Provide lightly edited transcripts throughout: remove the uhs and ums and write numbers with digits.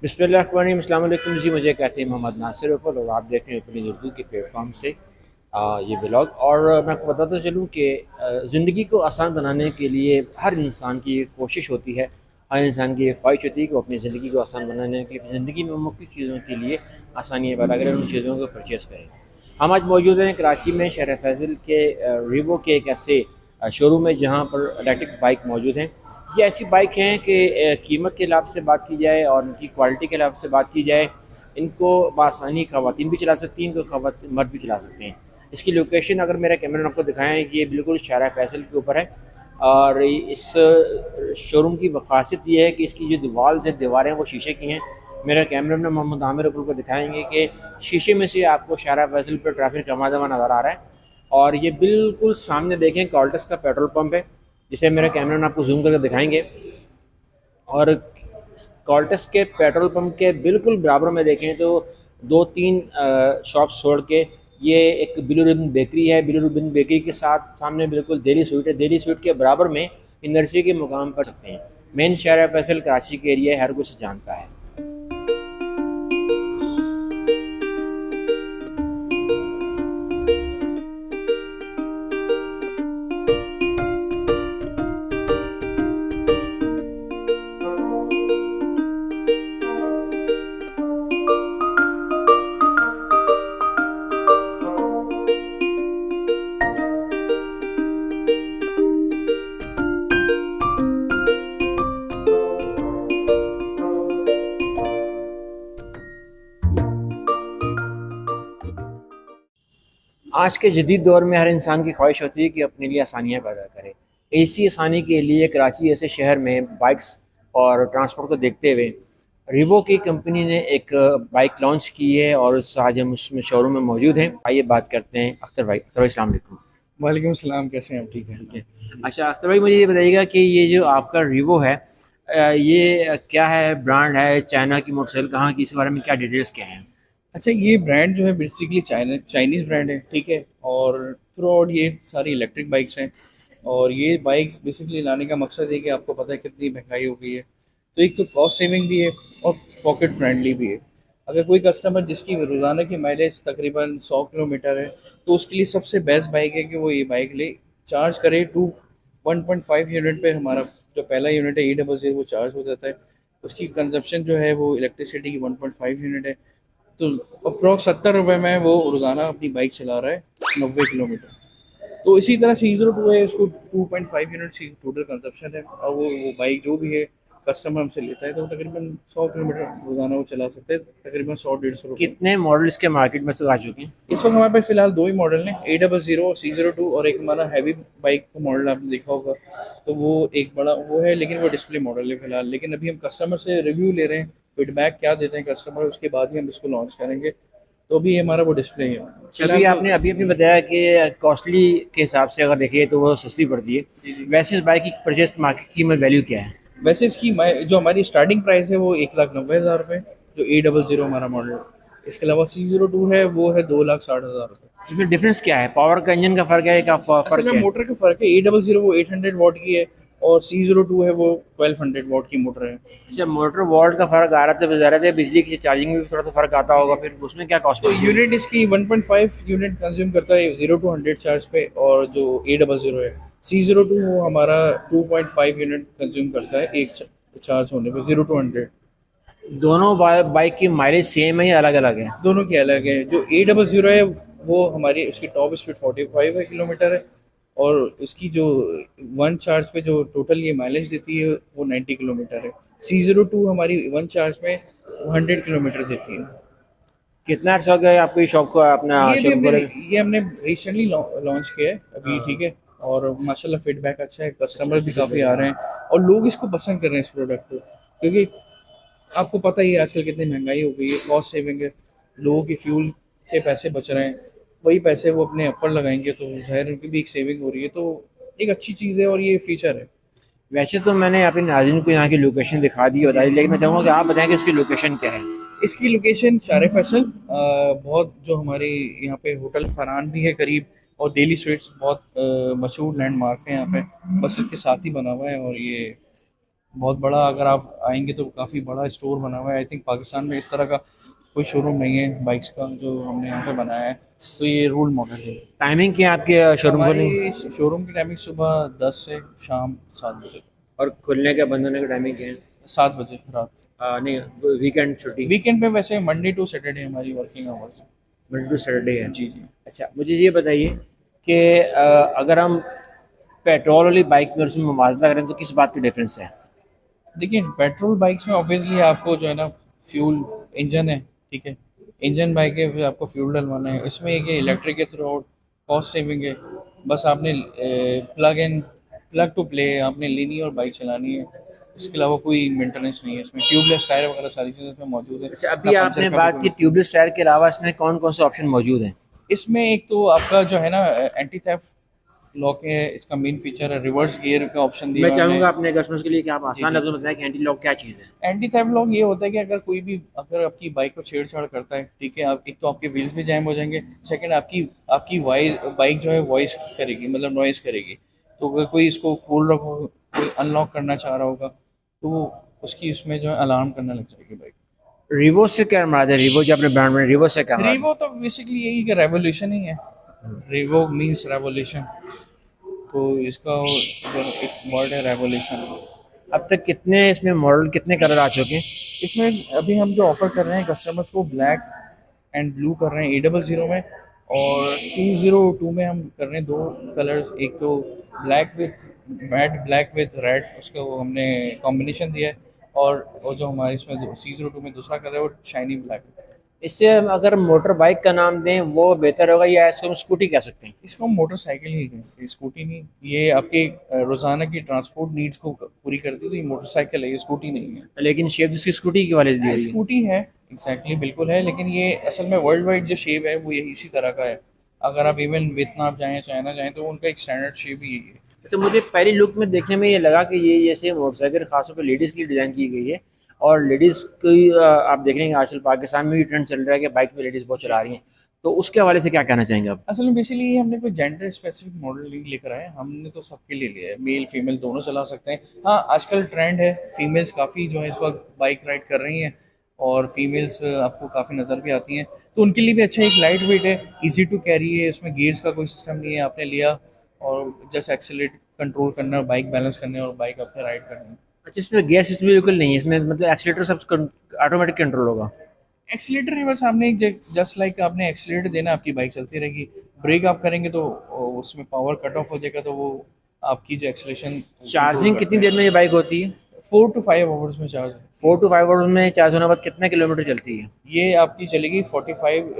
बिस्मिल्लाहिर्रहमानिर्रहीम। अस्सलाम वालेकुम जी, मुझे कहते हैं मोहम्मद नासिर ऊपर और आप देख रहे हैं अपनी उर्दू के प्लेटफॉर्म से ये ब्लॉग। और मैं आपको बताता चलूँ कि ज़िंदगी को आसान बनाने के लिए हर इंसान की एक कोशिश होती है, हर इंसान की एक ख्वाहिश होती है कि वो अपनी ज़िंदगी को आसान बनाने की ज़िंदगी में मुख्तलिफ़ चीज़ों के लिए आसानियाँ पैदा करें, उन चीज़ों को परचेज़ करें। हम आज मौजूद हैं कराची में शहर फैज़ल के रीवो के एक ऐसे शोरूम है जहाँ पर इलेक्ट्रिक बाइक मौजूद हैं। ये ऐसी बाइक हैं कि कीमत के लिहाज से बात की जाए और इनकी क्वालिटी के लिहाज से बात की जाए, इनको बआसानी ख़वातीन भी चला सकती हैं, इनको मर्द भी चला सकते हैं। इसकी लोकेशन अगर मेरा कैमरा आपको दिखाएँ, ये बिल्कुल शारा फैसल के ऊपर है। और इस शोरूम की ख़ासियत ये है कि इसकी जो दीवारें हैं वो शीशे की हैं। मेरा कैमरा मैन मोहम्मद आमिर अब्दुल को दिखाएंगे कि शीशे में से आपको शारा फैसल पर ट्रैफिक जमा जमा नज़र आ रहा है। और ये बिल्कुल सामने देखें कॉल्टस का पेट्रोल पंप है, जिसे मेरे कैमरा मैन आपको जूम करके दिखाएंगे। और कॉल्टस के पेट्रोल पंप के बिल्कुल बराबर में देखें तो दो तीन शॉप्स छोड़ के ये एक ब्लू रिबन बेकरी है। ब्लू रिबन बेकरी के साथ सामने बिल्कुल डेली स्वीट है। डेली स्वीट के बराबर में नर्सरी के मुकाम पर सकते हैं। मेन शहर फैसल कराची के एरिया हर कुछ जानता है। आज के जदीद दौर में हर इंसान की ख्वाहिश होती है कि अपने लिए आसानियाँ पैदा करे। इसी आसानी के लिए कराची जैसे शहर में बाइक्स और ट्रांसपोर्ट को देखते हुए रिवो की कंपनी ने एक बाइक लॉन्च की है और आज हम उसमें शोरूम में मौजूद हैं। आइए बात करते हैं अख्तर भाई। अख्तर भाई अस्सलाम वालेकुम। वालेकुम सलाम। कैसे हैं आप? ठीक है। ठीक है। अच्छा अख्तर भाई, मुझे ये बताइएगा कि ये जो आपका रिवो है, ये क्या है, ब्रांड है, चाइना की मोटरसाइकिल कहाँ की, इसके बारे में क्या डिटेल्स क्या हैं? अच्छा, ये ब्रांड जो है बेसिकली चाइनीज़ ब्रांड है, ठीक है। और थ्रू आउट ये सारी इलेक्ट्रिक बाइक्स हैं। और ये बाइक्स बेसिकली लाने का मकसद है कि आपको पता है कितनी महंगाई हो गई है, तो एक तो कॉस्ट सेविंग भी है और पॉकेट फ्रेंडली भी है। अगर कोई कस्टमर जिसकी रोज़ाना की माइलेज तकरीबन 100 किलोमीटर है, तो उसके लिए सबसे बेस्ट बाइक है कि वो ये बाइक ले। चार्ज करे टू 1.5 यूनिट पे हमारा जो पहला यूनिट है E00 वो चार्ज हो जाता है। उसकी कंजप्शन जो है वो इलेक्ट्रिसिटी की 1.5 यूनिट है। तो अप्रॉक्स 70 रुपये में वो रोज़ाना अपनी बाइक चला रहा है 90 किलोमीटर। तो इसी तरह C02 है, उसको 2.5 यूनिट की टोटल कंजप्शन है। और वो बाइक जो भी है कस्टमर हमसे लेता है तो तकरीबन 100 किलोमीटर रोज़ाना वो चला सकते हैं, तकरीबन 100-150 रुपये। कितने मॉडल इसके मार्केट में तो आ चुके हैं? इस वक्त हमारे पास फिलहाल दो ही मॉडल हैं, A00 C02, और एक हमारा हैवी बाइक का मॉडल आपने देखा होगा, तो वो एक बड़ा वो है, लेकिन वो डिस्प्ले मॉडल है फिलहाल। लेकिन अभी हम कस्टमर से रिव्यू ले रहे हैं, फीडबैक क्या देते हैं कस्टमर, उसके बाद ही हम इसको लॉन्च करेंगे। तो अभी हमारा वो डिस्प्ले है अभी फिलहाल तो। आपने अभी आपने बताया कि कॉस्टली के हिसाब से अगर देखिए तो वो सस्ती पड़ती है। जी जी। वैसे इस बाइक की परचेज मार्केट कीमत वैल्यू क्या है? वैसे इसकी जो हमारी स्टार्टिंग प्राइस है वो 1,90,000 रुपये, जो A00 हमारा मॉडल है। इसके अलावा C02 है, वो है 2,60,000 रुपये। इसमें डिफरेंस क्या है? पावर का, इंजन का फ़र्क है, क्या असल फ़र्क में है? मोटर का फ़र्क है, A00 वो 800 वाट की है, और C02 है वो 1200 वाट की मोटर है। अच्छा, मोटर वोल्ट का फ़र्क आ रहा था, तो ज़रा थे बिजली की चार्जिंग में भी थोड़ा सा फ़र्क आता होगा, फिर उसमें क्या कॉस्ट तो पड़ती होगी? यूनिट इसकी 1.5 यूनिट कंज्यूम करता है 0 to 100 चार्ज पे, और जो A00 है C02 वो हमारा 2.5 यूनिट कंज्यूम करता है एक चार्ज होने पे 0 to 100। दोनों बाइक की माइलेज सेम है या अलग अलग है? दोनों की अलग है। जो A00 है वो हमारी उसकी टॉप स्पीड 45 है किलोमीटर है, और उसकी जो वन चार्ज पे जो टोटल ये माइलेज देती है वो 90 किलोमीटर है। C02 हमारी वन चार्ज में 100 किलोमीटर देती है। कितना अर्सा हो गया आपको ये शॉप को, अपना ये भी शोरूम हमने खोले? ये हमने रिसेंटली लॉन्च किया है अभी, हाँ। ठीक है। और माशाल्लाह फीडबैक अच्छा है, कस्टमर भी काफ़ी आ रहे हैं, और लोग इसको पसंद कर रहे हैं इस प्रोडक्ट को, क्योंकि आपको पता ही है आजकल कितनी महंगाई हो गई है, कॉस्ट सेविंग है। लोगों की फ्यूल के पैसे बच रहे हैं, वही पैसे वो अपने अपर लगाएंगे तो ज़ाहिर उनकी भी एक सेविंग हो रही है। तो एक अच्छी चीज़ है और ये फीचर है। वैसे तो मैंने अपने नाज़रीन को यहाँ की लोकेशन दिखा दी बताई, लेकिन मैं चाहूँगा कि आप बताएं कि उसकी लोकेशन क्या है। इसकी लोकेशन शार फैसल, बहुत जो हमारे यहाँ पे होटल फरहान भी है करीब, और डेली स्वीट्स बहुत मशहूर लैंडमार्क है यहाँ पे, बस इसके साथ ही बना हुआ है। और ये बहुत बड़ा, अगर आप आएंगे तो काफ़ी बड़ा स्टोर बना हुआ है। आई थिंक पाकिस्तान में इस तरह का कोई शोरूम नहीं है बाइक्स का जो हमने यहाँ पे बनाया है, तो ये रोल मॉडल है। टाइमिंग क्या है आपके शोरूम खोलने की? हमारी शोरूम की टाइमिंग सुबह 10 से शाम 7 बजे। और खुलने के बंद होने की टाइमिंग क्या है? 7 बजे रात। नहीं, वीकेंड छुट्टी? वीकेंड पे वैसे मंडे टू सैटरडे हमारी वर्किंग आवर्स है। मंडे टू सैटरडे है। जी जी। अच्छा, मुझे ये बताइए कि अगर हम पेट्रोल वाली बाइक में और उसमें मुवाजना करें तो किस बात की डिफरेंस है? देखिए पेट्रोल बाइक्स में ऑब्वियसली आपको जो है ना फ्यूल, इंजन है, ठीक है, इंजन बाइक है, फिर आपको फ्यूल डलवाना है। इसमें एक इलेक्ट्रिक के थ्रू आउट कॉस्ट सेविंग है। बस आपने प्लग टू प्ले आपने लेनी है और बाइक चलानी है। इसके अलावा कोई मेंटेनेंस नहीं है इसमें। ट्यूबलेस टायर वगैरह सारी चीज़ें इसमें मौजूद है। अच्छा, ना अभी पंचर आपने का भी बात कोई की मसला। ट्यूबलेस टायर के अलावा इसमें कौन कौन से ऑप्शन मौजूद हैं? इसमें एक तो आपका जो है ना एंटी थेफ्ट लॉक है, इसका मेन फीचर है। रिवर्स गियर का ऑप्शन मैं दिया है हमने। चाहूँगा अपने कस्टमर्स के लिए कि आप जी आसान जी। लफ्ज़ों में बताएं कि एंटी लॉक क्या चीज़ है। एंटी थेफ्ट लॉक ये होता है कि अगर कोई भी अगर आपकी बाइक को छेड़छाड़ करता है, ठीक है, आप एक तो आपके व्हील्स भी जैम हो जाएंगे, सेकंड आपकी आपकी वॉइस बाइक जो है वॉइस करेगी, मतलब नॉइस करेगी। तो अगर कोई इसको खोल रखा हो, कोई अनलॉक करना चाह रहा होगा, तो वो उसकी उसमें जो है अलार्म करने लग जाएगी बाइक। रिवो से क्या मुराद है? रिवो जो अपने ब्रांड में, रिवो से क्या मुराद है? रीवो तो बेसिकली यही कि रेवोल्यूशन ही है। रीवो मीन्स रेवोल्यूशन, तो इसका जो एक वर्ड है रेवोल्यूशन। अब तक कितने इसमें मॉडल, कितने कलर आ चुके हैं? इसमें अभी हम जो ऑफर कर रहे हैं कस्टमर्स को, ब्लैक एंड ब्लू कर रहे हैं A00 में, और C02 में हम कर रहे हैं दो कलर्स। एक तो black with matte black with red, उसका वो हमने कॉम्बिनेशन दिया है। और जो हमारे इसमें C02 में दूसरा कलर है वो शाइनी ब्लैक है। इससे हम अगर मोटर बाइक का नाम दें वो बेहतर होगा, या इसको हम स्कूटी कह सकते हैं? इसको हम मोटरसाइकिल ही है, ये स्कूटी नहीं। ये आपके रोजाना की ट्रांसपोर्ट नीड्स को पूरी करती है, तो ये मोटरसाइकिल है, ये स्कूटी नहीं है। लेकिन शेप जिसकी स्कूटी के वाले दी हुई है। स्कूटी है, एग्जैक्टली बिल्कुल है, लेकिन ये असल में वर्ल्ड वाइड जो शेप है वो यही इसी तरह का है। अगर आप इवन वियतनाम जाएं, चाइना जाएं, तो उनका एक स्टैंडर्ड शेप ही यही है। अच्छा, मुझे पहली लुक में देखने में ये लगा कि ये जैसे मोटरसाइकिल खासतौर पर लेडीज़ के लिए डिज़ाइन की गई है। और लेडीज़ की आप देख रहे हैं आजकल पाकिस्तान में भी ट्रेंड चल रहा है कि बाइक में लेडीज़ बहुत चला रही हैं। तो उसके हवाले से क्या कहना चाहेंगे आप? असल में बेसिकली ये हमने कोई जेंडर स्पेसिफिक मॉडल नहीं लेकर आए, हमने तो सबके लिए लिया है। मेल फीमेल दोनों चला सकते हैं। हाँ आजकल ट्रेंड है, फीमेल्स काफ़ी जो है इस वक्त बाइक राइड कर रही हैं, और फीमेल्स आपको काफ़ी नज़र भी आती हैं, तो उनके लिए भी अच्छा। एक लाइट वेट है, इजी टू कैरी है, इसमें गियर्स का कोई सिस्टम नहीं है। आपने लिया और जस्ट एक्सीलेट कंट्रोल करना, बाइक बैलेंस करने और बाइक अपने राइड करनी। अच्छा, इसमें गैस सिस्टम बिल्कुल नहीं है इसमें, मतलब एक्सीलेटर सब ऑटोमेटिक कंट्रोल होगा? एक्सीलेटर है बस, आपने जस्ट लाइक आपने एक्सीलेटर देना, आपकी बाइक चलती रहेगी। ब्रेक आप करेंगे तो उसमें पावर कट ऑफ हो जाएगा, तो वो आपकी जो एक्सीलेशन कंट्रोल चार्जिंग करते कितनी हैं। देर में ये बाइक होती है? 4 to 5 आवर्स में चार्ज है। 4 to 5 आवर्स में चार्ज होने के बाद कितने किलोमीटर चलती है? ये आपकी चलेगी 45,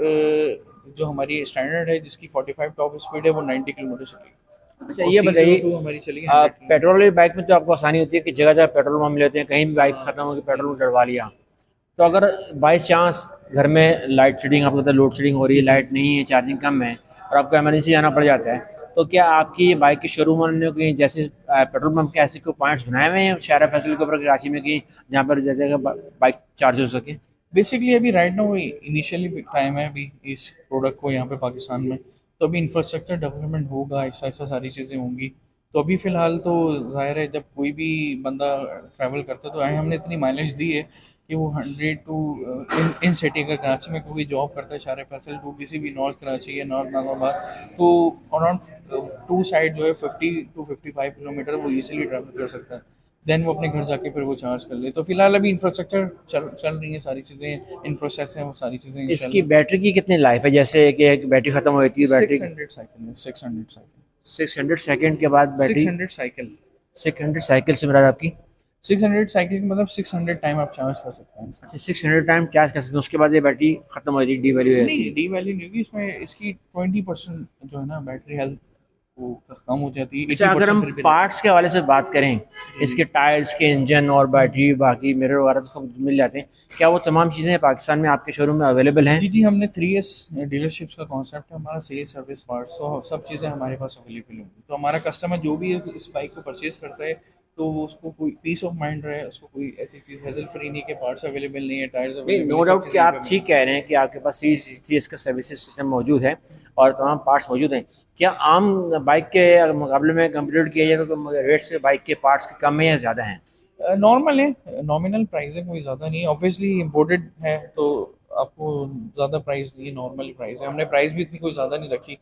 जो हमारी स्टैंडर्ड है जिसकी 45 टॉप स्पीड है, वो 90 किलोमीटर चलेगी। अच्छा, और ये बताइए, C02 हमारी चलेगी 100 किलोमीटर। पेट्रोल वाली बाइक में तो आपको आसानी होती है कि जगह जगह पेट्रोल पंप लेते हैं, कहीं भी बाइक खत्म होगी पेट्रोल डलवा लिया। तो अगर बाई चांस घर में लाइट शेडिंग, आपको पता है लोड शेडिंग हो रही है, जी जी। लाइट नहीं है, चार्जिंग कम है, और आपको इमरजेंसी जाना पड़ जाता है, तो क्या आपकी ये बाइक के शोरूम वालों ने कोई जैसे पेट्रोल पंप के ऐसे कोई पॉइंट्स बनाए हुए हैं शारा फैसल के ऊपर कराची में कि जहाँ पर जगह बाइक चार्ज हो सके? बेसिकली अभी राइट नाउ इनिशियली टाइम है अभी इस प्रोडक्ट को यहाँ पे पाकिस्तान में, तो अभी इंफ्रास्ट्रक्चर डेवलपमेंट होगा, ऐसा ऐसा सारी चीज़ें होंगी। तो अभी फ़िलहाल तो ज़ाहिर है जब कोई भी बंदा ट्रैवल करता है, तो हमने इतनी माइलेज दी है कि वो 100 टू इन सिटी, अगर कराची में कोई जॉब करता है शार फैसल टू किसी भी नॉर्थ कराची या नॉर्थ नाजाबाद, तो अराउंड टू साइड जो है 50 to 55 किलोमीटर वो ईजिली ट्रैवल कर सकता है। देन वो अपने घर जाके फिर वो चार्ज कर ले। तो फिलहाल अभी इंफ्रास्ट्रक्चर चल रही है, सारी चीज़ें इन प्रोसेस हैं, वो सारी चीज़ें इसकी इंशाल्लाह। बैटरी की कितनी लाइफ है? जैसे कि एक बैटरी खत्म हो जाती है, बैटरी 600 साइकिल है, 600 साइकिल। 600 सेकेंड के बाद बैटरी? 600 साइकिल। 600 साइकिल से मुराद आपकी? 600 साइकिल का मतलब 600 टाइम आप चार्ज कर सकते हैं इसको। अच्छा, 600 टाइम चार्ज कर सकते हैं, उसके बाद ये बैटरी खत्म हो जाती है, डी वैल्यू हो जाती नहीं है? डी वैल्यू नहीं होगी इसमें, इसकी 20% जो है ना बैटरी हेल्थ वो कम हो जाती है, अच्छा, एटी अगर हम परसेंट फिर भी रहती पार्ट्स के हवाले से बात करें, है। इसके टायर्स के, इंजन और बैटरी, बाकी मिरर वगैरह तो सब मिल जाते हैं, क्या वो तमाम चीज़ें पाकिस्तान में आपके शोरूम में अवेलेबल हैं? जी जी, हमने 3S डीलरशिप्स का कॉन्सेप्ट है हमारा, सेल्स सर्विस पार्ट्स, तो सब चीज़ें हमारे पास अवेलेबल होंगी। तो हमारा कस्टमर जो भी इस बाइक को परचेज करता है, तो वो उसको कोई पीस ऑफ माइंड रहे, उसको कोई ऐसी चीज़ हेजल फ्री नहीं, के पार्ट्स अवेलेबल नहीं है, टायर्स नहीं, अवेलेबल नो है, सब डाउट कि चीज़ें यहाँ पे आप ठीक मिलेंगी। कह रहे हैं कि आपके पास सी इसका सर्विसेज सिस्टम मौजूद है और तमाम पार्ट्स मौजूद हैं। क्या आम बाइक के मुकाबले में कंपेयर किया जाए तो रेट से बाइक के पार्ट्स के कम है या ज़्यादा हैं? नॉर्मल है, नॉमिनल प्राइस है, कोई ज़्यादा नहीं है। ऑब्वियसली इम्पोर्टेड है तो आपको ज़्यादा प्राइस नहीं है, नॉर्मल प्राइस है। हमने प्राइस भी इतनी कोई ज़्यादा नहीं रखी,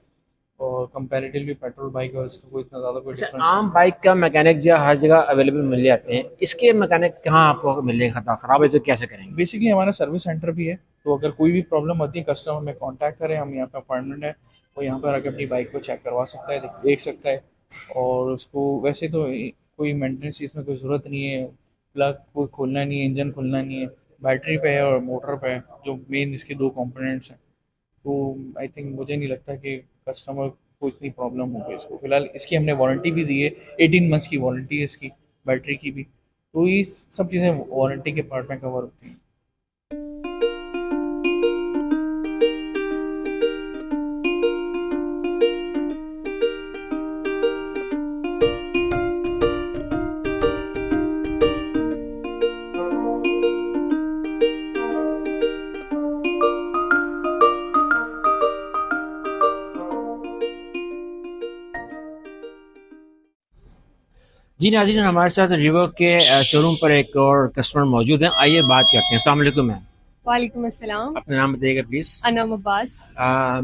और कंपैरेटिवली पेट्रोल बाइक और इसका कोई इतना ज़्यादा कोई अच्छा, डिफरेंस नहीं आम है। बाइक का मैकेनिक जो हर जगह अवेलेबल मिल जाते हैं, इसके मैकेनिक कहाँ आपको मिलेंगे? खराब है तो कैसे करेंगे? बेसिकली हमारा सर्विस सेंटर भी है, तो अगर कोई भी प्रॉब्लम होती है कस्टमर में कांटेक्ट करें, हम यहाँ पे अपॉइंटमेंट है, वो यहाँ पर आके अपनी बाइक को चेक करवा सकता है, देख सकता है। और उसको वैसे तो कोई मेंटेनेंस इसमें कोई ज़रूरत नहीं है, प्लग कोई खोलना नहीं है, इंजन खोलना नहीं है। बैटरी पे है और मोटर पे है, जो मेन इसके दो कंपोनेंट्स हैं। तो आई थिंक मुझे नहीं लगता कि कस्टमर को इतनी प्रॉब्लम होगी इसको। फिलहाल इसकी हमने वारंटी भी दी है, 18 मंथ्स की वारंटी है इसकी, बैटरी की भी। तो ये सब चीज़ें वारंटी के पार्ट में कवर होती हैं। जी नाज़रीन, हमारे साथ रिवो के शोरूम पर एक और कस्टमर मौजूद हैं। आइए बात करते हैं। अस्सलाम वालेकुम मैम। वालेकुम अस्सलाम। अपना नाम बताइएगा प्लीज़। अनम अब्बास।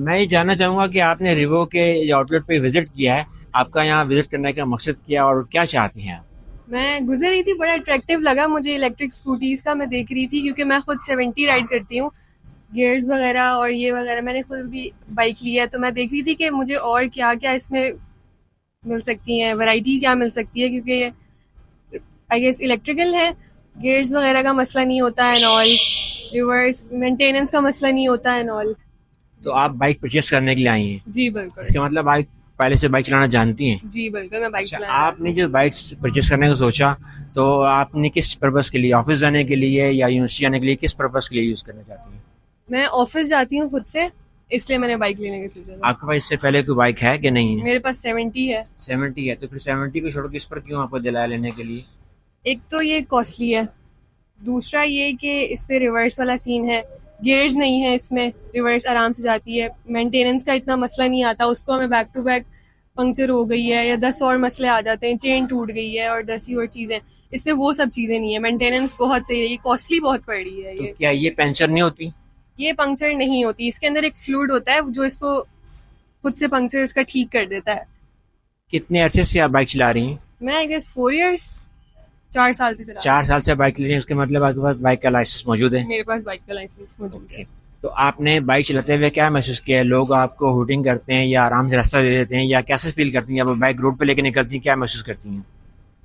मैं ये जानना चाहूँगा कि आपने रिवो के आउटलेट पे विजिट किया है, आपका यहाँ विजिट करने का मकसद क्या है और क्या चाहती हैं आप? मैं गुजर रही थी, बड़ा अट्रैक्टिव लगा मुझे इलेक्ट्रिक स्कूटीज़ का। मैं देख रही थी क्योंकि मैं खुद 70 राइड करती हूँ, गियर्स वगैरह और ये वगैरह मैंने खुद भी बाइक ली है। तो मैं देख रही थी कि मुझे और क्या क्या इसमें मिल सकती हैं, वैरायटी क्या मिल सकती है, क्योंकि ये आई गेस इलेक्ट्रिकल है, गियर्स वगैरह का मसला नहीं होता है एंड ऑल, रिवर्स मेंटेनेंस का मसला नहीं होता है एंड ऑल। तो आप बाइक परचेस करने के लिए आई हैं, जी बिल्कुल। इसका मतलब आप पहले से बाइक चलाना जानती हैं? जी बिल्कुल, मैं बाइक अच्छा, चलाना। आपने जो बाइक परचेस करने का सोचा, तो आपने किस पर्पज़ के लिए, ऑफिस जाने के लिए या यूनिवर्सिटी जाने के लिए, किस पर्पज़ के लिए यूज़ करना चाहती हैं? मैं ऑफिस जाती हूँ खुद से, इसलिए मैंने बाइक लेने का सोचा था। आपके पास इससे पहले कोई बाइक है कि नहीं है? मेरे पास 70 है। 70 है, तो फिर 70 को छोड़ के इस पर क्यों आपको दिलाया लेने के लिए? एक तो ये कॉस्टली है, दूसरा ये कि इस पे रिवर्स वाला सीन है, गियर्स नहीं है इसमें, रिवर्स आराम से जाती है, मेंटेनेंस का इतना मसला नहीं आता। उसको हमें बैक टू बैक पंक्चर हो गई है या 10 और मसले आ जाते हैं, चेन टूट गई है और 10 ही और चीज़ें। इसमें वो सब चीज़ें नहीं है, मेंटेनेंस बहुत सही है, ये कॉस्टली बहुत पड़ रही है। तो क्या ये पंचर नहीं होती? ये पंक्चर नहीं होती, इसके अंदर एक फ्लूइड होता है जो इसको खुद से पंक्चर इसका ठीक कर देता है। कितने अरसे से आप बाइक चला रही हैं? मैं आई गेस 4 इयर्स, 4 साल से चला रही 4 साल से बाइक ले रही हैं, उसके मतलब आपके पास बाइक का लाइसेंस मौजूद है? हूँ। मेरे पास बाइक का लाइसेंस मौजूद है। ओके। तो आपने बाइक चलाते हुए क्या महसूस किया है? लोग आपको हुटिंग करते हैं या आराम से रास्ता दे देते हैं, या कैसे फील करती हैं? आप बाइक रोड पे लेके निकलती हैं, क्या महसूस करती हैं?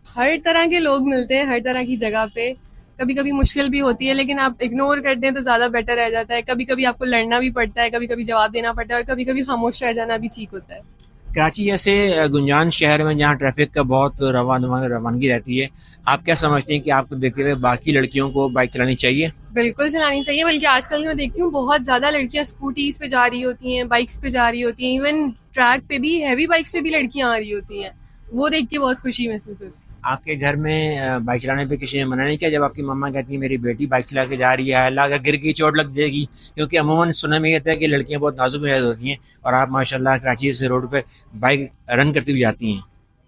हर तरह के लोग मिलते हैं हर तरह की जगह पे। कभी कभी मुश्किल भी होती है, लेकिन आप इग्नोर कर दें तो ज़्यादा बेटर रह जाता है। कभी कभी आपको लड़ना भी पड़ता है, कभी कभी जवाब देना पड़ता है, और कभी कभी खामोश रह जाना भी ठीक होता है। कराची जैसे गुंजान शहर में जहाँ ट्रैफिक का बहुत रवानगी रहती है, आप क्या समझते हैं कि आपको देखते हुए बाकी लड़कियों को बाइक चलानी चाहिए? बिल्कुल चलानी चाहिए, बल्कि आजकल मैं देखती हूँ बहुत ज़्यादा लड़कियाँ स्कूटीज़ पे जा रही होती हैं, बाइक्स पे जा रही होती हैं, इवन ट्रैक पे भी हैवी बाइक्स पे भी लड़कियाँ आ रही होती हैं। वो देख के बहुत खुशी महसूस होती है। आपके घर में बाइक चलाने पे किसी ने मना नहीं किया जब आपकी मम्मा कहती है मेरी बेटी बाइक चला के जा रही है, अल्लाह अगर गिर गई चोट लग जाएगी? क्योंकि अमूमन सुनने में ये आता है कि लड़कियां बहुत नाजुक मिजाज होती हैं, और आप माशाल्लाह कराची से रोड पे बाइक रन करती हुई जाती हैं।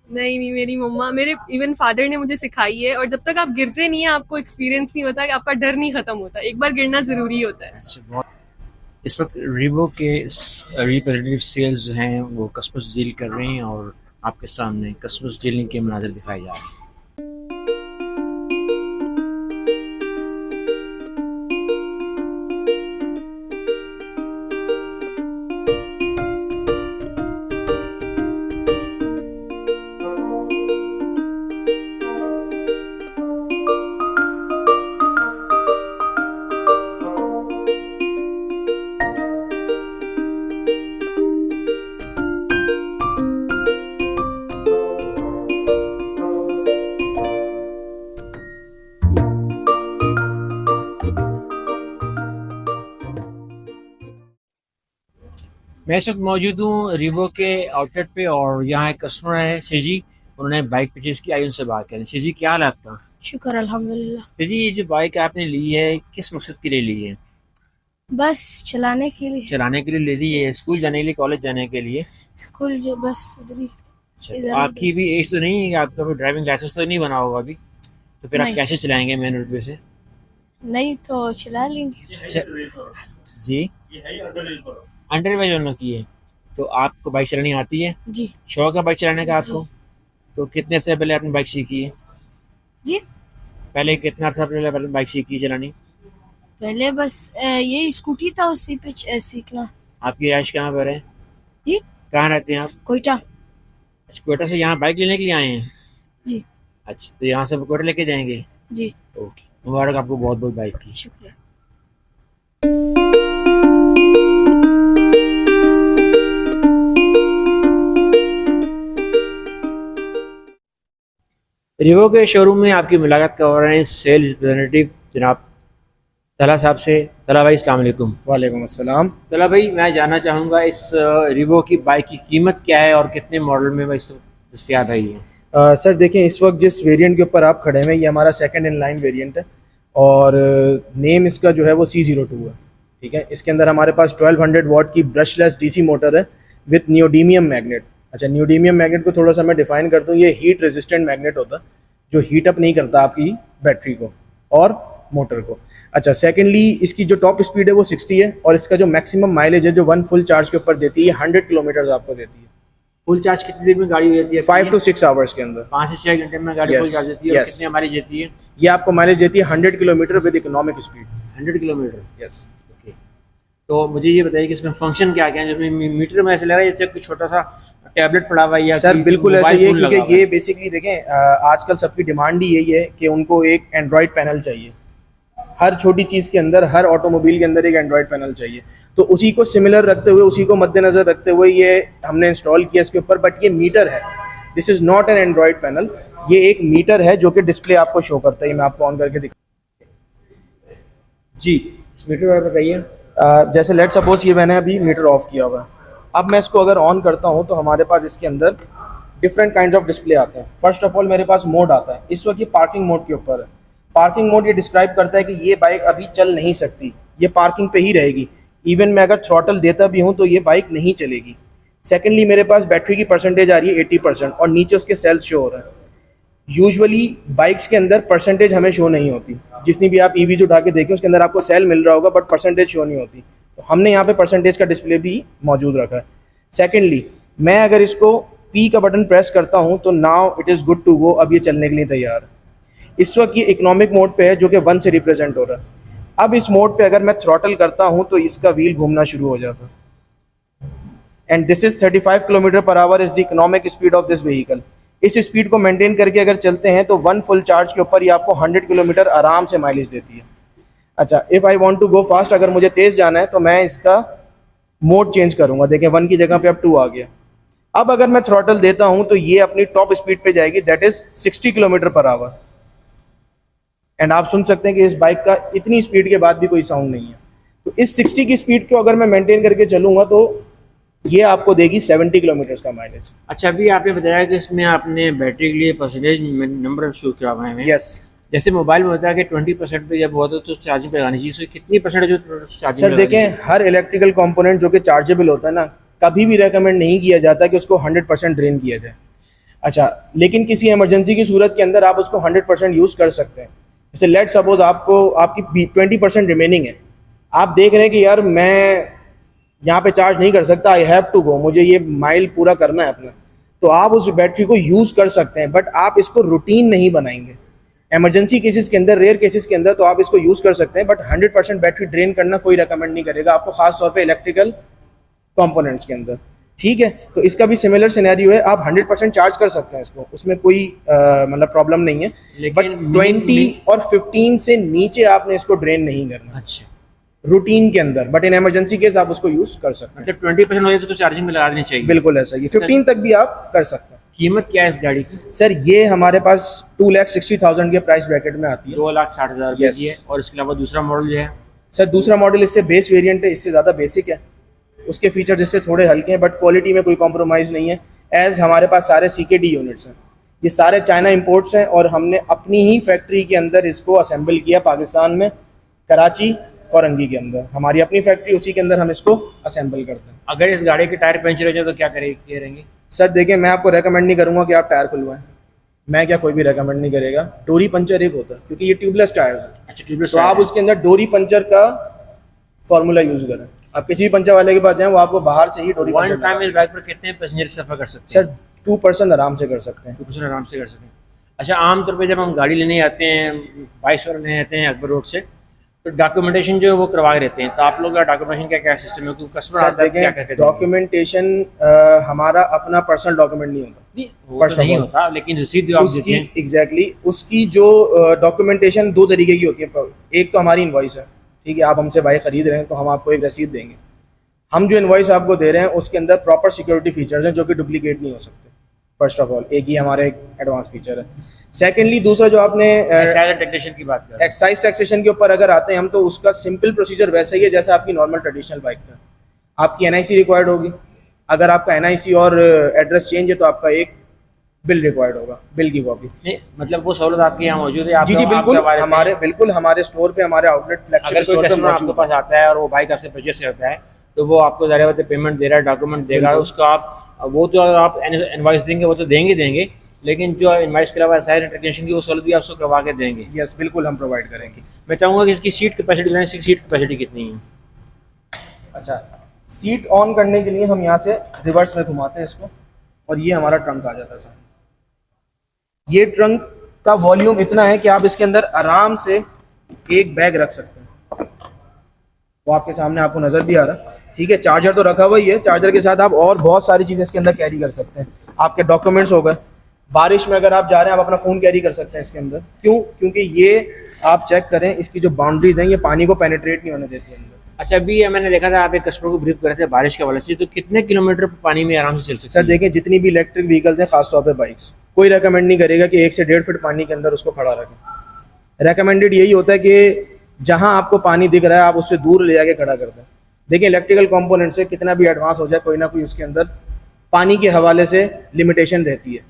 नहीं नहीं, मेरी मम्मा, मेरे इवन फादर ने मुझे सिखाई है, और जब तक आप गिरते नहीं है आपको एक्सपीरियंस नहीं होता, कि आपका डर नहीं खत्म होता, एक बार गिरना जरूरी होता है। अच्छा, बहुत। इस वक्त रिवो के रिप्रेजेंटेटिव सेल्स जो हैं वो कस्टमर्स डील कर रहे हैं, और आपके सामने कस्टमर्स डीलिंग के मनाजर दिखाए जा रहे हैं। मैं इस वक्त मौजूद हूँ रिवो के आउटलेट पे, और यहाँ एक कस्टमर है शिजी, उन्होंने बाइक परचेज की, आई उनसे बात करें। शिजी, क्या हाल है आपका? शुक्र अल्हम्दुलिल्लाह। शिजी, ये जो बाइक आपने ली है किस मकसद के लिए ली है? बस चलाने के लिए, चलाने के लिए ले ली है? स्कूल जाने के लिए, कॉलेज जाने के लिए? स्कूल जो बस इधर ही अच्छा, तो इधर आपकी भी एज तो नहीं है, आपका भी ड्राइविंग लाइसेंस तो नहीं बना होगा अभी? तो फिर आप नहीं। कैसे चलाएंगे मेन रोड पे से? नहीं तो चला लेंगे। अच्छा, जी, अंडरवेज वालों की है। तो आपको बाइक चलानी आती है? जी शौक है बाइक चलाने का जी आपको? तो कितने से पहले आपने बाइक सीखी है? जी। पहले कितना अर्सा पहले पहले बाइक सीखी है चलानी? पहले बस ये स्कूटी था, उसी पे सीखना। आपकी आयश कहाँ पर है? जी कहाँ रहते हैं आप? कोयटा। अच्छा, कोयटा से यहाँ बाइक लेने के लिए आए हैं? जी अच्छा, तो यहाँ से कोयटा लेके जाएंगे? जी ओके, मुबारक आपको बहुत बहुत बाइक की। शुक्रिया। रिवो के शोरूम में आपकी मुलाकात कर रहे हैं सेल रिप्रेजेंटेटिव जनाब तला साहब से। तला भाई, अस्सलाम वालेकुम। वालेकुम अस्सलाम। तला भाई, मैं जानना चाहूँगा इस रिवो की बाइक की कीमत क्या है और कितने मॉडल में इस वक्त दस्तियाब है ये? सर देखें, इस वक्त जिस वेरिएंट के ऊपर आप खड़े हैं ये हमारा सेकंड इन लाइन वेरिएंट है और नेम इसका जो है वो C02 है। ठीक है, इसके अंदर हमारे पास 1200 वॉट की ब्रशलेस डीसी मोटर है विथ नियोडीमियम मैग्नेट। अच्छा, नियोडीमियम मैग्नेट को थोड़ा सा मैं डिफाइन कर दूं, ये हीट रेजिस्टेंट मैग्नेट होता है जो हीट अप नहीं करता आपकी बैटरी को और मोटर को। अच्छा, सेकेंडली इसकी जो टॉप स्पीड है वो 60 है और इसका जो मैक्सिमम माइलेज है जो 1 फुल चार्ज के ऊपर देती है 100 किलोमीटर आपको देती है। फुल चार्ज कितनी देर में गाड़ी देती है? 5 to 6 आवर्स के अंदर। 5 से 6 घंटे में गाड़ी Yes, फुल चार्ज देती है। और yes. कितने हमारी देती है? ये आपको माइलेज देती है 100 kilometre with economic speed. 100 kilometre. Yes. Okay, तो मुझे ये बताइए कि इसमें फंक्शन क्या क्या है? जिसमें मीटर में ऐसा लग रहा है जैसे कोई छोटा सा टैबलेट पड़ा हुआ है या सर कोई बिल्कुल ऐसा मोबाइल ही है, फोन लगा क्योंकि हुआ ये है। बेसिकली देखें आजकल सबकी डिमांड ही यही है कि उनको एक एंड्रॉयड पैनल चाहिए। हर छोटी चीज़ के अंदर, हर ऑटोमोबाइल के अंदर एक एंड्रॉयड पैनल चाहिए, तो उसी को सिमिलर रखते हुए, उसी को मद्देनजर रखते हुए ये हमने इंस्टॉल किया इसके ऊपर। बट ये मीटर है, this is not an Android panel, ये एक मीटर है जो कि डिस्प्ले आपको शो करता है। मैं आपको ऑन करके दिखा। जी, इस मीटर पर बताइए। जैसे लेट सपोज ये मैंने अभी मीटर ऑफ किया हुआ है, अब मैं इसको अगर ऑन करता हूँ तो हमारे पास इसके अंदर डिफरेंट काइंड ऑफ डिस्प्ले आते हैं। फर्स्ट ऑफ ऑल मेरे पास मोड आता है, इस वक्त ये पार्किंग मोड के ऊपर है। पार्किंग मोड ये डिस्क्राइब करता है कि ये बाइक अभी चल नहीं सकती, ये पार्किंग पे ही रहेगी। इवन मैं अगर थ्रॉटल देता भी हूँ तो ये बाइक नहीं चलेगी। सेकेंडली मेरे पास बैटरी की परसेंटेज आ रही है 80% और नीचे उसके सेल्स शो हो रहे हैं। यूजुअली बाइक्स के अंदर परसेंटेज हमें शो नहीं होती, जितनी भी आप ईवीज उठा के देखें उसके अंदर आपको सेल मिल रहा होगा बट परसेंटेज शो नहीं होती। तो हमने यहाँ पे परसेंटेज का डिस्प्ले भी मौजूद रखा है। सेकेंडली मैं अगर इसको पी का बटन प्रेस करता हूँ तो now it is good to go, अब ये चलने के लिए तैयार है। इस वक्त ये इकोनॉमिक मोड पे है जो कि 1 से रिप्रेजेंट हो रहा है। अब इस मोड पे अगर मैं थ्रॉटल करता हूँ तो इसका व्हील घूमना शुरू हो जाता है। And this is 35 kilometre per hour is the economic speed of this vehicle. इस स्पीड को मेंटेन करके अगर चलते हैं तो 1 फुल चार्ज के ऊपर ये आपको 100 किलोमीटर आराम से माइलेज देती है। अच्छा, if I want to go fast, अगर मुझे तेज़ जाना है तो मैं इसका मोड चेंज करूंगा। देखें 1 की जगह पे अब 2 आ गया। अब अगर मैं थ्रॉटल देता हूं तो ये अपनी टॉप स्पीड पे जाएगी, that is 60 kilometre per hour. And आप सुन सकते हैं कि इस बाइक का इतनी स्पीड के बाद भी कोई साउंड नहीं है। तो इस 60 की स्पीड को अगर मैं मेंटेन करके चलूंगा तो ये आपको देगी 70 किलोमीटर का माइलेज। अच्छा, अभी आपने बताया कि इसमें आपने बैटरी के लिए परसेंटेज नंबर शो किया हुआ है। यस जैसे मोबाइल में होता है कि 20% पे जब होता है तो चार्जिंग पे आनी चाहिए, so कितनी परसेंट जो चार्जिंग सर देखें, हर इलेक्ट्रिकल कंपोनेंट जो कि चार्जेबल होता है ना, कभी भी रेकमेंड नहीं किया जाता कि उसको 100% ड्रेन किया जाए। अच्छा, लेकिन किसी इमरजेंसी की सूरत के अंदर आप उसको 100% यूज़ कर सकते हैं। जैसे लेट सपोज आपकी 20% रिमेनिंग है, आप देख रहे हैं कि यार मैं यहाँ पे चार्ज नहीं कर सकता, आई हैव टू गो, मुझे ये माइल पूरा करना है अपना, तो आप उस बैटरी को यूज़ कर सकते हैं। बट आप इसको रूटीन नहीं बनाएंगे। इमरजेंसी केसेस के अंदर, रेयर केसेस के अंदर तो आप इसको यूज़ कर सकते हैं, बट 100% बैटरी ड्रेन करना कोई रेकमेंड नहीं करेगा आपको, खास तौर पे इलेक्ट्रिकल कंपोनेंट्स के अंदर। ठीक है, तो इसका भी सिमिलर सिनेरियो है, आप 100% चार्ज कर सकते हैं इसको, उसमें कोई मतलब प्रॉब्लम नहीं है। बट 20 और 15 से नीचे आपने इसको ड्रेन नहीं करना। अच्छा, रूटीन के अंदर, बट इन इमरजेंसी केस आप उसको यूज़ कर सकते हैं। मतलब 20% हो जाए तो चार्जिंग में लगा देनी चाहिए। बिल्कुल ऐसा ही, 15 तक भी आप कर सकते हैं। कीमत क्या है इस गाड़ी की? सर ये हमारे पास 2,60,000 के प्राइस ब्रैकेट में आती है। 2,60,000 रुपये की है। और इसके अलावा दूसरा मॉडल जो है? सर दूसरा मॉडल इससे बेस वेरिएंट है, इससे ज़्यादा बेसिक है, उसके फीचर जिससे थोड़े हल्के हैं, बट क्वालिटी में कोई कॉम्प्रोमाइज़ नहीं है। एज हमारे पास सारे CKD यूनिट्स हैं, ये सारे चाइना इंपोर्ट्स हैं और हमने अपनी ही फैक्ट्री के अंदर इसको असेंबल किया, पाकिस्तान में कराची औरंगी के अंदर हमारी अपनी फैक्ट्री, उसी के अंदर हम इसको असेंबल करते हैं। अगर इस गाड़ी के टायर पंचर हो जाए तो क्या करेंगे? सर देखिए, मैं आपको रेकमेंड नहीं करूँगा कि आप टायर खुलवाएं। मैं क्या, कोई भी रेकमेंड नहीं करेगा। डोरी पंचर एक होता है, क्योंकि ये ट्यूबलेस टायर है, अच्छा ट्यूबलेस तो आप उसके अंदर डोरी पंचर का फॉर्मूला यूज करें। आप किसी भी पंचर वाले के पास जाएं, वो आपको बाहर से ही डोरी वन पंचर टाइम इस बाइक पर कितने पैसेंजर सफर कर सकते हैं? सर 2% आराम से कर सकते हैं। 2% आराम से कर सकते हैं। अच्छा, आमतौर पे जब हम गाड़ी लेने आते हैं, बाइक पर लेने आते हैं अकबर रोड से, तो डॉक्यूमेंटेशन जो है वो करवा के रहते हैं, तो आप लोग का डॉक्यूमेंटेशन क्या क्या सिस्टम है? क्योंकि कस्टमर सर आता है क्या देखें, डॉक्यूमेंटेशन हमारा अपना पर्सनल डॉक्यूमेंट नहीं होता। नहीं वो First तो of नहीं all, होता, लेकिन रसीद जो आप उसकी देते हैं एग्जैक्टली उसकी जो डॉक्यूमेंटेशन दो तरीके की होती है। एक तो हमारी इनवॉइस है, ठीक है, आप हमसे बाइक खरीद रहे हैं तो हम आपको एक रसीद देंगे। हम जो इनवॉइस आपको दे रहे हैं उसके अंदर प्रॉपर सिक्योरिटी फीचर्स हैं जो कि डुप्लीकेट नहीं हो सकते। फर्स्ट ऑफ ऑल एक ही हमारा एक एडवांस फीचर है। सेकेंडली दूसरा जो आपने एक्साइज टैक्सेशन की बात कर रहे हैं। एक्साइज टैक्सेशन के ऊपर अगर आते हैं हम, तो उसका सिंपल प्रोसीजर वैसा ही है जैसा आपकी नॉर्मल ट्रेडिशनल बाइक का। आपकी एनआईसी रिक्वायर्ड होगी। अगर आपका एनआईसी और एड्रेस चेंज है तो आपका एक बिल रिक्वायर्ड होगा, बिल की कॉपी। नहीं मतलब वो सहूलत आपके यहाँ मौजूद है? जी जी बिल्कुल, हमारे स्टोर पे, हमारे आउटलेट फ्लैगशिप अगर कोई स्टोर पे कस्टमर आपके मौजूद पास आता है और वो बाइक आपसे परचेस करता है, तो वो आपको ज़ाहिर बात है पेमेंट दे रहा है, डॉक्यूमेंट देगा उसका, आप वो तो अगर आप इनवाइस देंगे वो तो देंगे, लेकिन जो इनवाइस के अलावा साइड ट्रांजेक्शन की वो सहूलत भी आपको करवा के देंगे। यस बिल्कुल हम प्रोवाइड करेंगे। मैं चाहूँगा कि इसकी सीट कैपेसिटी लें, इसकी सीट कैपेसिटी कितनी है? अच्छा, सीट ऑन करने के लिए हम यहाँ से रिवर्स में घुमाते हैं इसको, और ये हमारा ट्रंक आ जाता है सर। ये ट्रंक का वॉल्यूम इतना है कि आप इसके अंदर आराम से एक बैग रख सकते हैं। वो आपके सामने आपको नज़र भी आ रहा है, ठीक है। चार्जर तो रखा हुआ ही है, चार्जर के साथ आप और बहुत सारी चीज़ें इसके अंदर कैरी कर सकते हैं। आपके डॉक्यूमेंट्स हो गए, बारिश में अगर आप जा रहे हैं आप अपना फ़ोन कैरी कर सकते हैं इसके अंदर। क्यों? क्योंकि ये आप चेक करें, इसकी जो बाउंड्रीज हैं ये पानी को पेनिट्रेट नहीं होने देती अंदर। अच्छा, अभी मैंने देखा था आप एक कस्टमर को ब्रीफ कर रहे थे बारिश के हवाले से, तो कितने किलोमीटर पानी में आराम से चल सकते सर देखिए, जितनी भी इलेक्ट्रिक व्हीकल्स हैं, खासतौर पे बाइक्स, कोई रेकमेंड नहीं करेगा कि 1 से 1.5 फीट पानी के अंदर उसको खड़ा रखें। रेकमेंडेड यही होता है कि जहां आपको पानी दिख रहा है आप उससे दूर ले जाके खड़ा कर दें। देखिए, इलेक्ट्रिकल कंपोनेंट से कितना भी एडवांस हो जाए, कोई ना कोई उसके अंदर पानी के हवाले से लिमिटेशन रहती है,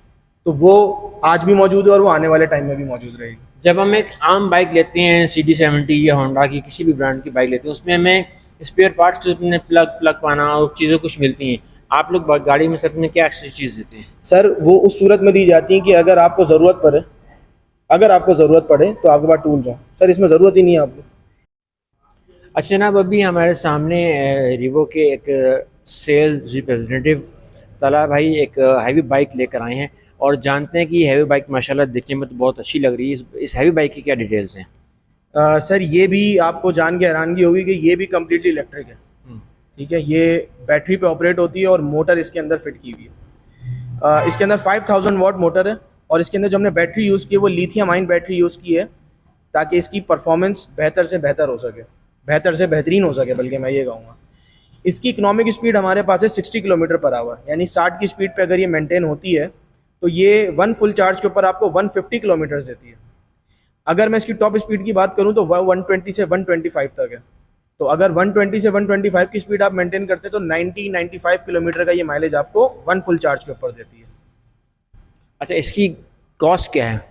तो वो आज भी मौजूद है और वो आने वाले टाइम में भी मौजूद रहेगी। जब हम एक आम बाइक लेते हैं, CD70 या होंडा की किसी भी ब्रांड की बाइक लेते हैं, उसमें हमें स्पेयर पार्ट्स के उसमें प्लग पाना और चीज़ें कुछ मिलती हैं। आप लोग गाड़ी में साथ में क्या एक्स्ट्रा चीज़ देते हैं? सर वो उस सूरत में दी जाती है कि अगर आपको ज़रूरत पड़े तो आपके पास टूल्स हों। सर इसमें ज़रूरत ही नहीं है आपको। अच्छा जनाब, अभी हमारे सामने रिवो के एक सेल्स रिप्रेजेंटेटिव तला भाई एक हैवी बाइक लेकर आए हैं और जानते हैं कि हैवी बाइक माशाल्लाह दिखने में तो बहुत अच्छी लग रही है। इस हैवी बाइक की क्या डिटेल्स हैं? सर ये भी आपको जान के हैरानगी होगी कि ये भी कम्प्लीटली इलेक्ट्रिक है, ठीक है। ये बैटरी पे ऑपरेट होती है और मोटर इसके अंदर फिट की हुई है। इसके अंदर 5000 वाट मोटर है और इसके अंदर जो हमने बैटरी यूज़ की है वो लिथियम आयन बैटरी यूज़ की है, ताकि इसकी परफॉर्मेंस बेहतर से बेहतर हो सके, बेहतर से बेहतरीन हो सके, बल्कि मैं ये कहूँगा। इसकी इकोनॉमिक स्पीड हमारे पास है 60 किलोमीटर पर आवर, यानी 60 की स्पीड पे अगर ये मेंटेन होती है तो ये 1 फुल चार्ज के ऊपर आपको 150 किलोमीटर देती है। अगर मैं इसकी टॉप स्पीड की बात करूँ तो वह 120 से 125 तक है। तो अगर 120 से 125 की स्पीड आप मेंटेन करते हैं तो 90-95 किलोमीटर का ये माइलेज आपको 1 फुल चार्ज के ऊपर देती है। अच्छा, इसकी कॉस्ट क्या है?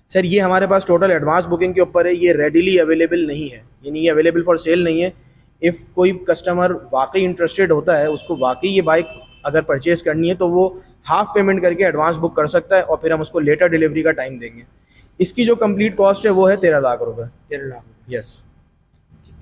सर ये हमारे पास टोटल एडवांस बुकिंग के ऊपर है, ये रेडिली अवेलेबल नहीं है, यानी ये अवेलेबल फॉर सेल नहीं है। इफ़ कोई कस्टमर वाकई इंटरेस्टेड होता है, उसको वाकई ये बाइक अगर परचेज़ करनी है, तो वो हाफ पेमेंट करके एडवांस बुक कर सकता है और फिर हम उसको लेटर डिलीवरी का टाइम देंगे। इसकी जो कंप्लीट कॉस्ट है वो है 13 लाख रुपए। 13 लाख? यस,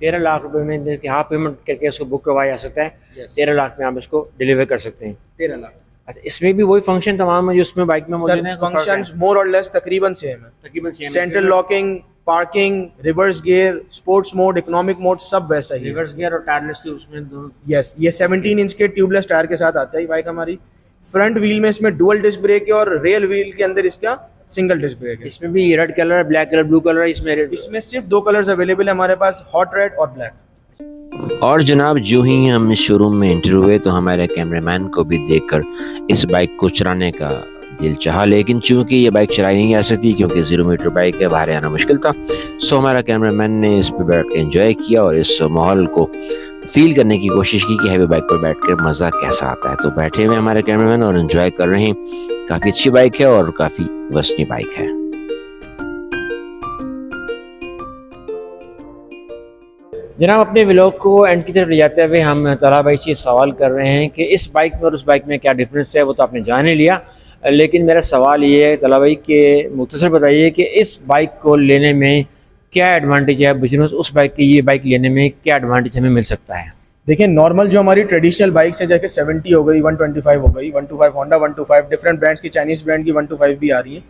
13 लाख रुपए में हाफ पेमेंट करके इसको बुक करवाया जा सकता है। Yes. 13 लाख में आप इसको डिलीवर कर सकते हैं। 13 लाख। अच्छा, इसमें भी वही फंक्शन तमाम है जो उसमें बाइक में मौजूद है? फंक्शंस मोर और लेस तकरीबन सेम है। तकरीबन same. Central locking, parking, reverse gear, sports mode, economic mode, सब वैसा ही है। रिवर्स गियर और टायरलेस ट्यूब उसमें दोनों? यस, ये 17 इंच के ट्यूबलेस टायर के साथ आता है बाइक हमारी। फ्रंट व्हील में इसमें डुअल डिस्क ब्रेक है और रेयर व्हील के अंदर इसका सिंगल डिस्क ब्रेक है। इसमें भी red colour, black colour, blue colour, इसमें सिर्फ 2 कलर्स अवेलेबल है हमारे पास, हॉट रेड और ब्लैक। और जनाब, जो ही हम इस शोरूम में एंटर हुए तो हमारे कैमरामैन को भी देखकर इस बाइक को चलाने का दिल चाहा, लेकिन चूंकि ये बाइक चलाई नहीं जा सकती क्योंकि 0 मीटर बाइक है, बाहर आना मुश्किल था। सो हमारा कैमरामैन ने इस पर बैठ कर एंजॉय किया और इस माहौल को फील करने की कोशिश की कि हैवी बाइक पर बैठकर मज़ा कैसा आता है। तो बैठे हुए हमारे कैमरामैन और एंजॉय कर रहे हैं। काफ़ी अच्छी बाइक है और काफ़ी वजनी बाइक है। जनाब, अपने व्लॉग को एंड की तरफ ले जाते हुए हम तला भाई से सवाल कर रहे हैं कि इस बाइक में और उस बाइक में क्या डिफरेंस है। वो तो आपने जान ही लिया, लेकिन मेरा सवाल ये है तला भाई कि मुख्तसर बताइए कि इस बाइक को लेने में क्या एडवांटेज है, बिजनेस उस बाइक की ये बाइक लेने में क्या एडवांटेज हमें मिल सकता है? देखिए नॉर्मल जो हमारी ट्रेडिशनल बाइक्स हैं जैसे 70 हो गई, 125 हो गई, 125 होंडा 125, डिफरेंट ब्रांड्स की, चाइनीज़ ब्रांड की 125 भी आ रही है,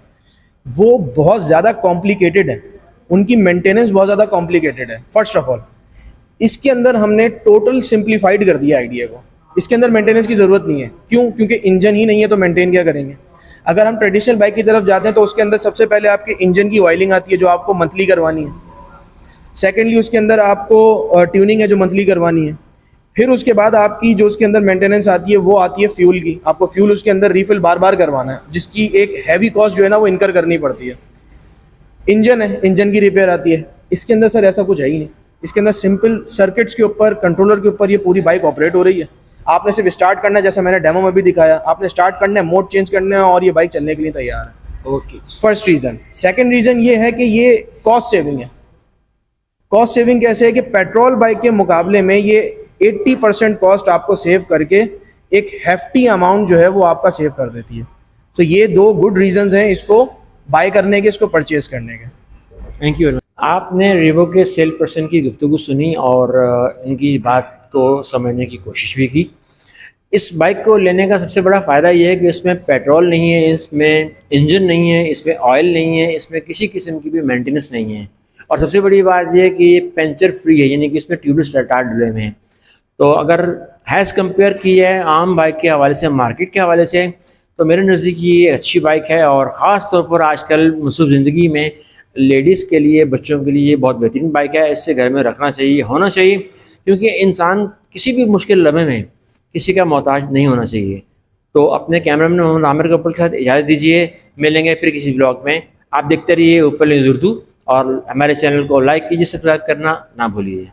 वो बहुत ज़्यादा कॉम्प्लिकेटेड है, उनकी मेंटेनेंस बहुत ज़्यादा कॉम्प्लिकेटेड है। फर्स्ट ऑफ ऑल इसके अंदर हमने टोटल सिंप्लीफाइड कर दिया आइडिया को, इसके अंदर मेंटेनेंस की ज़रूरत नहीं है। क्यों? क्योंकि इंजन ही नहीं है तो मेंटेन क्या करेंगे। अगर हम ट्रेडिशनल बाइक की तरफ जाते हैं तो उसके अंदर सबसे पहले आपके इंजन की ऑयलिंग आती है जो आपको मंथली करवानी है। सेकेंडली उसके अंदर आपको ट्यूनिंग है जो मंथली करवानी है। फिर उसके बाद आपकी जो उसके अंदर मेंटेनेंस आती है वो आती है फ्यूल की, आपको फ्यूल उसके अंदर रिफिल बार बार करवाना है, जिसकी एक हैवी कॉस्ट जो है ना वो इनकर करनी पड़ती है। इंजन है, इंजन की रिपेयर आती है। इसके अंदर सर ऐसा कुछ है ही नहीं, इसके अंदर सिंपल सर्किट्स के ऊपर, कंट्रोलर के ऊपर ये पूरी बाइक ऑपरेट हो रही है। आपने सिर्फ स्टार्ट करना है, जैसा मैंने डेमो में भी दिखाया, आपने स्टार्ट करना है, मोड चेंज करना है और ये बाइक चलने के लिए तैयार है। Okay. First reason. Second reason ये है कि ये कॉस्ट सेविंग है। कॉस्ट सेविंग कैसे है कि पेट्रोल बाइक के मुकाबले में ये 80% कॉस्ट आपको सेव करके एक हेफ्टी अमाउंट जो है वो आपका सेव कर देती है। तो ये दो गुड रीजंस हैं इसको बाय करने के, इसको परचेज करने के। Thank you. आपने रिवो के सेल पर्सन की गुफ्तगू सुनी और इनकी बात को समझने की कोशिश भी की। इस बाइक को लेने का सबसे बड़ा फ़ायदा ये है कि इसमें पेट्रोल नहीं है, इसमें इंजन नहीं है, इसमें ऑयल नहीं है, इसमें किसी किस्म की भी मेंटेनेंस नहीं है, और सबसे बड़ी बात यह है कि ये पंचर फ्री है, यानी कि इसमें ट्यूबलेस टायर डले हुए हैं। तो अगर हैज़ कंपेयर की है आम बाइक के हवाले से, मार्केट के हवाले से, तो मेरे नज़दीक ये अच्छी बाइक है। और ख़ास तौर पर आजकल मसरूफ़ ज़िंदगी में लेडीज़ के लिए, बच्चों के लिए बहुत बेहतरीन बाइक है। इससे घर में रखना चाहिए, होना चाहिए, क्योंकि इंसान किसी भी मुश्किल लम्हे में किसी का मोहताज नहीं होना चाहिए। तो अपने कैमरामैन मोहम्मद आमिर कपूर के साथ इजाज़त दीजिए, मिलेंगे फिर किसी व्लॉग में। आप देखते रहिए ऊपर न्यूज़ उर्दू और हमारे चैनल को लाइक कीजिए, सब्सक्राइब करना ना भूलिए।